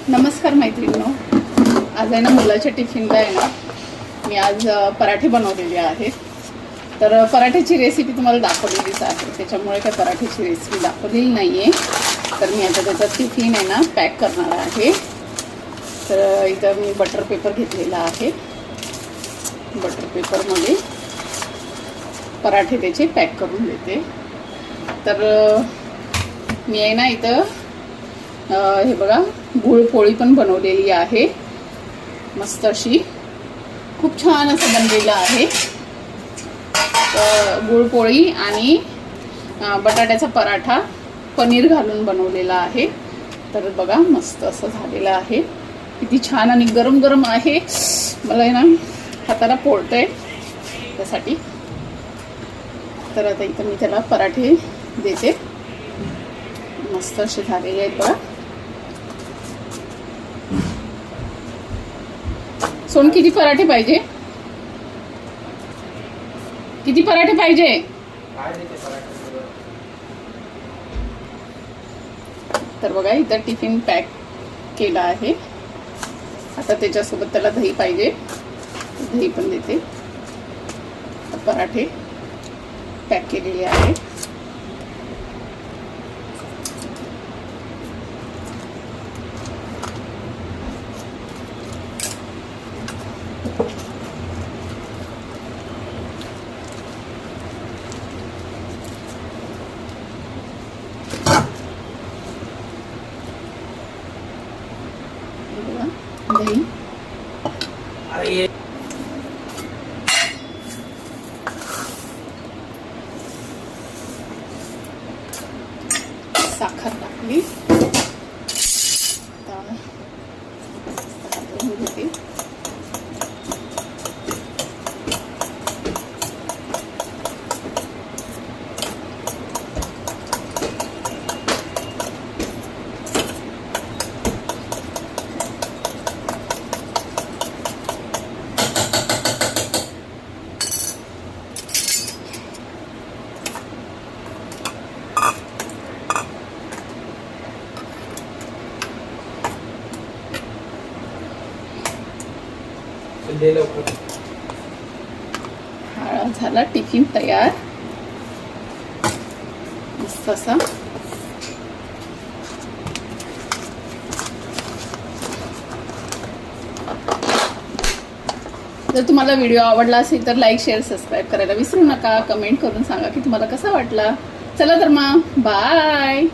नमस्कार मैत्रिणींनो, आज आहे ना मुलाच्या टिफिनला आहे ना मी आज पराठे बनवलेले आहेत. तर पराठ्याची रेसिपी तुम्हाला दाखवलेलीच आहे, त्याच्यामुळे काय पराठ्याची रेसिपी दाखवलेली नाही आहे. तर मी आता त्याचा टिफिन आहे ना पॅक करणार आहे. तर इथं मी बटर पेपर घेतलेला आहे. बटर पेपरमध्ये पराठे त्याचे पॅक करून देते. तर मी आहे ना इथं हे बघा गुळपोळी पण बनवलेली आहे. मस्त अशी खूप छान असं बनलेलं आहे. गुळपोळी आणि बटाट्याचा पराठा पनीर घालून बनवलेला आहे. तर बघा मस्त असं झालेलं आहे. किती छान आणि गरम गरम आहे. मला आहे ना हाताला पोळतंय त्यासाठी. तर आता इथं मी त्याला पराठे देते. मस्त असे झालेले आहेत बघा. सोन किती पराठे पाहिजे? किती पराठे पाहिजे? तर बघा इथं टिफिन पॅक केला आहे. आता त्याच्यासोबत त्याला दही पाहिजे, दही पण देते. पराठे पॅक केलेले आहे. दही साखर टाकली. घेते. हा झाला टिफिन तयार. मस्त असा. जर तुम्हाला व्हिडिओ आवडला असेल तर लाईक शेअर सबस्क्राईब करायला विसरू नका. कमेंट करून सांगा की तुम्हाला कसा वाटला. चला तर मग बाय.